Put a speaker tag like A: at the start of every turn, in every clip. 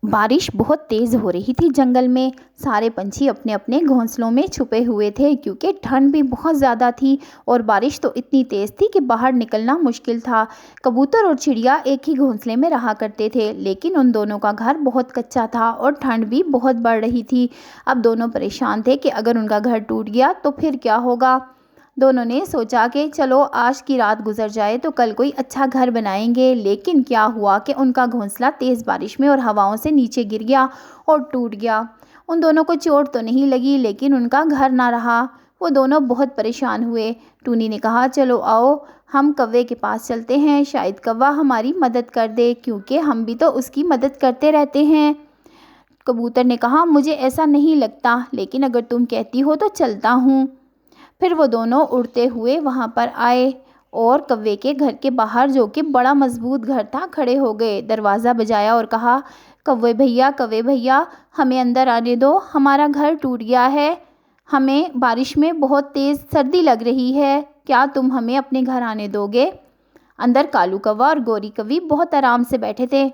A: बारिश बहुत तेज़ हो रही थी जंगल में। सारे पंछी अपने अपने घोंसलों में छुपे हुए थे क्योंकि ठंड भी बहुत ज़्यादा थी और बारिश तो इतनी तेज़ थी कि बाहर निकलना मुश्किल था। कबूतर और चिड़िया एक ही घोंसले में रहा करते थे, लेकिन उन दोनों का घर बहुत कच्चा था और ठंड भी बहुत बढ़ रही थी। अब दोनों परेशान थे कि अगर उनका घर टूट गया तो फिर क्या होगा। दोनों ने सोचा कि चलो आज की रात गुजर जाए तो कल कोई अच्छा घर बनाएंगे। लेकिन क्या हुआ कि उनका घोंसला तेज़ बारिश में और हवाओं से नीचे गिर गया और टूट गया। उन दोनों को चोट तो नहीं लगी, लेकिन उनका घर ना रहा। वो दोनों बहुत परेशान हुए। टूनी ने कहा, चलो आओ हम कौवे के पास चलते हैं, शायद कौवा हमारी मदद कर दे, क्योंकि हम भी तो उसकी मदद करते रहते हैं। कबूतर ने कहा, मुझे ऐसा नहीं लगता, लेकिन अगर तुम कहती हो तो चलता हूँ। फिर वो दोनों उड़ते हुए वहाँ पर आए और कौवे के घर के बाहर, जो कि बड़ा मजबूत घर था, खड़े हो गए। दरवाज़ा बजाया और कहा, कौवे भैया हमें अंदर आने दो, हमारा घर टूट गया है, हमें बारिश में बहुत तेज़ सर्दी लग रही है, क्या तुम हमें अपने घर आने दोगे। अंदर कालू कौवा और गोरी कौवी बहुत आराम से बैठे थे।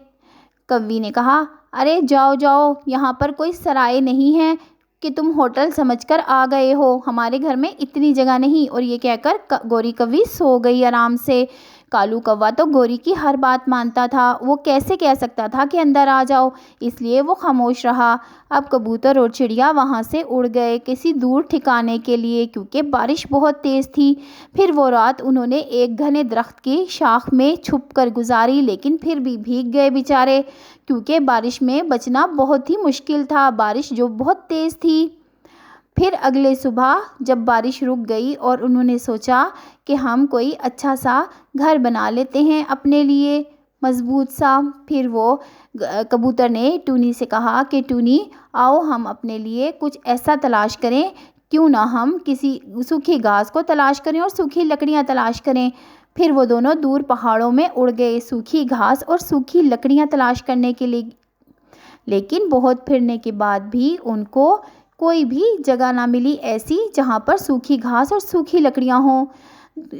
A: कौवी ने कहा, अरे जाओ जाओ, यहाँ पर कोई सराय नहीं है कि तुम होटल समझकर आ गए हो, हमारे घर में इतनी जगह नहीं। और ये कहकर गोरी कौवी सो गई आराम से। कालू कौवा तो गोरी की हर बात मानता था, वो कैसे कह सकता था कि अंदर आ जाओ, इसलिए वो खामोश रहा। अब कबूतर और चिड़िया वहाँ से उड़ गए किसी दूर ठिकाने के लिए, क्योंकि बारिश बहुत तेज़ थी। फिर वो रात उन्होंने एक घने दरख्त की शाख में छुप कर गुजारी, लेकिन फिर भी भीग गए बेचारे, क्योंकि बारिश में बचना बहुत ही मुश्किल था, बारिश जो बहुत तेज़ थी। फिर अगले सुबह जब बारिश रुक गई और उन्होंने सोचा कि हम कोई अच्छा सा घर बना लेते हैं अपने लिए, मज़बूत सा। फिर वो कबूतर ने टूनी से कहा कि टूनी आओ हम अपने लिए कुछ ऐसा तलाश करें, क्यों ना हम किसी सूखी घास को तलाश करें और सूखी लकड़ियाँ तलाश करें। फिर वो दोनों दूर पहाड़ों में उड़ गए सूखी घास और सूखी लकड़ियाँ तलाश करने के लिए। लेकिन बहुत फिरने के बाद भी उनको कोई भी जगह ना मिली ऐसी जहाँ पर सूखी घास और सूखी लकड़ियाँ हों।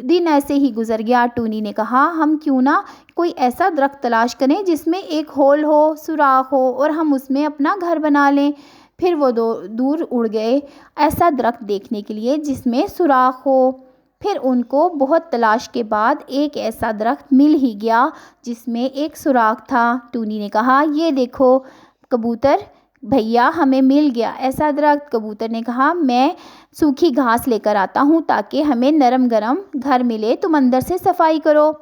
A: दिन ऐसे ही गुजर गया। टूनी ने कहा, हम क्यों ना कोई ऐसा दरख्त तलाश करें जिसमें एक होल हो, सुराख हो, और हम उसमें अपना घर बना लें। फिर वो दूर उड़ गए ऐसा दरख्त देखने के लिए जिसमें सुराख हो। फिर उनको बहुत तलाश के बाद एक ऐसा दरख्त मिल ही गया जिसमें एक सुराख था। टूनी ने कहा, ये देखो कबूतर भैया, हमें मिल गया ऐसा दरख्त। कबूतर ने कहा, मैं सूखी घास लेकर आता हूँ ताकि हमें नरम गरम घर मिले, तुम अंदर से सफाई करो।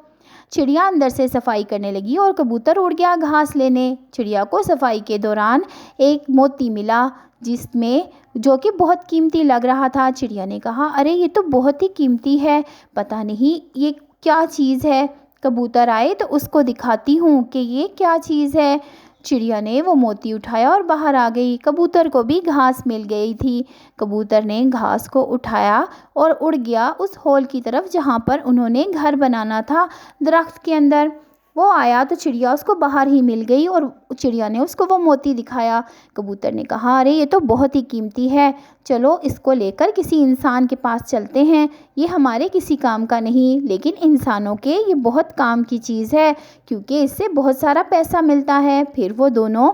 A: चिड़िया अंदर से सफाई करने लगी और कबूतर उड़ गया घास लेने। चिड़िया को सफाई के दौरान एक मोती मिला जिसमें जो कि बहुत कीमती लग रहा था। चिड़िया ने कहा, अरे ये तो बहुत ही कीमती है, पता नहीं ये क्या चीज़ है। कबूतर आए तो उसको दिखाती हूँ कि ये क्या चीज़ है। चिड़िया ने वो मोती उठाया और बाहर आ गई। कबूतर को भी घास मिल गई थी। कबूतर ने घास को उठाया और उड़ गया उस होल की तरफ जहाँ पर उन्होंने घर बनाना था, दरख्त के अंदर। वो आया तो चिड़िया उसको बाहर ही मिल गई और चिड़िया ने उसको वो मोती दिखाया। कबूतर ने कहा, अरे ये तो बहुत ही कीमती है, चलो इसको लेकर किसी इंसान के पास चलते हैं, ये हमारे किसी काम का नहीं, लेकिन इंसानों के ये बहुत काम की चीज़ है, क्योंकि इससे बहुत सारा पैसा मिलता है। फिर वो दोनों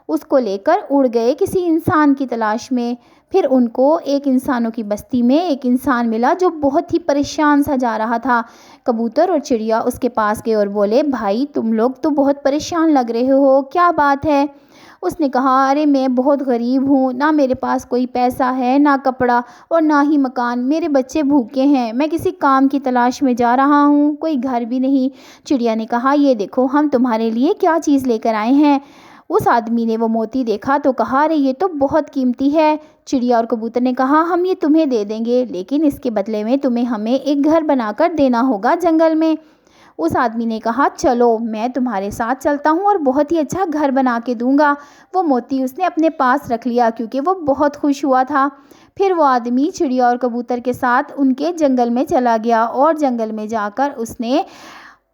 A: उसको लेकर उड़ गए किसी इंसान की तलाश में। फिर उनको एक इंसानों की बस्ती में एक इंसान मिला जो बहुत ही परेशान सा जा रहा था। कबूतर और चिड़िया उसके पास गए और बोले, भाई तुम लोग तो बहुत परेशान लग रहे हो, क्या बात है। उसने कहा, अरे मैं बहुत गरीब हूँ, ना मेरे पास कोई पैसा है, ना कपड़ा और ना ही मकान, मेरे बच्चे भूखे हैं, मैं किसी काम की तलाश में जा रहा हूँ, कोई घर भी नहीं। चिड़िया ने कहा, ये देखो हम तुम्हारे लिए क्या चीज़ लेकर आए हैं। उस आदमी ने वो मोती देखा तो कहा, अरे ये तो बहुत कीमती है। चिड़िया और कबूतर ने कहा, हम ये तुम्हें दे देंगे, लेकिन इसके बदले में तुम्हें हमें एक घर बनाकर देना होगा जंगल में। उस आदमी ने कहा, चलो मैं तुम्हारे साथ चलता हूँ और बहुत ही अच्छा घर बना के दूंगा। वो मोती उसने अपने पास रख लिया क्योंकि वो बहुत खुश हुआ था। फिर वो आदमी चिड़िया और कबूतर के साथ उनके जंगल में चला गया और जंगल में जाकर उसने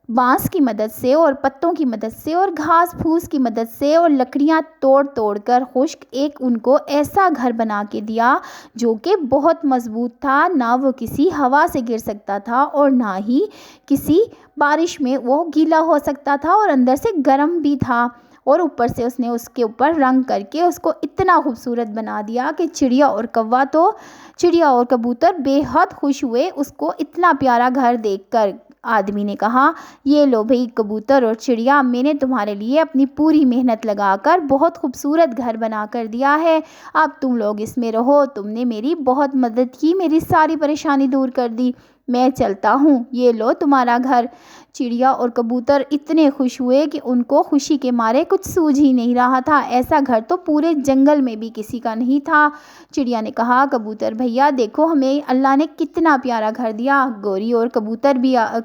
A: बांस की मदद से और पत्तों की मदद से और घास फूस की मदद से और लकड़ियां तोड़ तोड़ कर खुश्क एक उनको ऐसा घर बना के दिया जो कि बहुत मज़बूत था, ना वो किसी हवा से गिर सकता था और ना ही किसी बारिश में वो गीला हो सकता था और अंदर से गर्म भी था। اور اوپر سے اس نے اس کے اوپر رنگ کر کے اس کو اتنا خوبصورت بنا دیا کہ چڑیا اور کبوتر بے حد خوش ہوئے اس کو اتنا پیارا گھر دیکھ کر۔ آدمی نے کہا، یہ لو بھئی کبوتر اور چڑیا، میں نے تمہارے لیے اپنی پوری محنت لگا کر بہت خوبصورت گھر بنا کر دیا ہے، اب تم لوگ اس میں رہو، تم نے میری بہت مدد کی، میری ساری پریشانی دور کر دی، میں چلتا ہوں، یہ لو تمہارا گھر۔ چڑیا اور کبوتر اتنے خوش ہوئے کہ ان کو خوشی کے مارے کچھ سوجھ ہی نہیں رہا تھا، ایسا گھر تو پورے جنگل میں بھی کسی کا نہیں تھا۔ چڑیا نے کہا، کبوتر بھیا دیکھو، ہمیں اللہ نے کتنا پیارا گھر دیا۔ گوری اور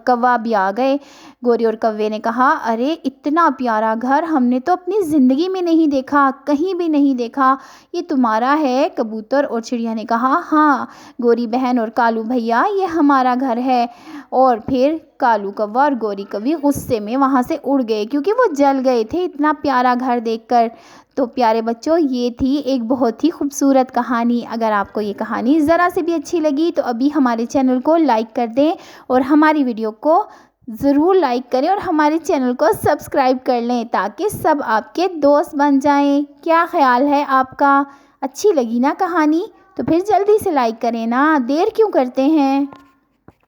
A: کوا بھی آ گئے۔ گوری اور کوے نے کہا، ارے اتنا پیارا گھر ہم نے تو اپنی زندگی میں نہیں دیکھا، کہیں بھی نہیں دیکھا، یہ تمہارا ہے؟ کبوتر اور چڑیا نے کہا، ہاں گوری بہن اور کالو بھیا، یہ ہمارا گھر ہے۔ اور پھر کالو کوا اور گوری کوی غصے میں وہاں سے اڑ گئے کیونکہ وہ جل گئے تھے اتنا پیارا گھر دیکھ کر۔ تو پیارے بچوں، یہ تھی ایک بہت ہی خوبصورت کہانی۔ اگر آپ کو یہ کہانی ذرا سے بھی اچھی لگی تو ابھی ہمارے چینل کو لائک کر دیں اور ہماری ویڈیو کو ضرور لائک کریں اور ہمارے چینل کو سبسکرائب کر لیں تاکہ سب آپ کے دوست بن جائیں۔ کیا خیال ہے آپ کا؟ اچھی لگی نا کہانی؟ تو پھر جلدی سے لائک کریں نا، دیر کیوں کرتے ہیں؟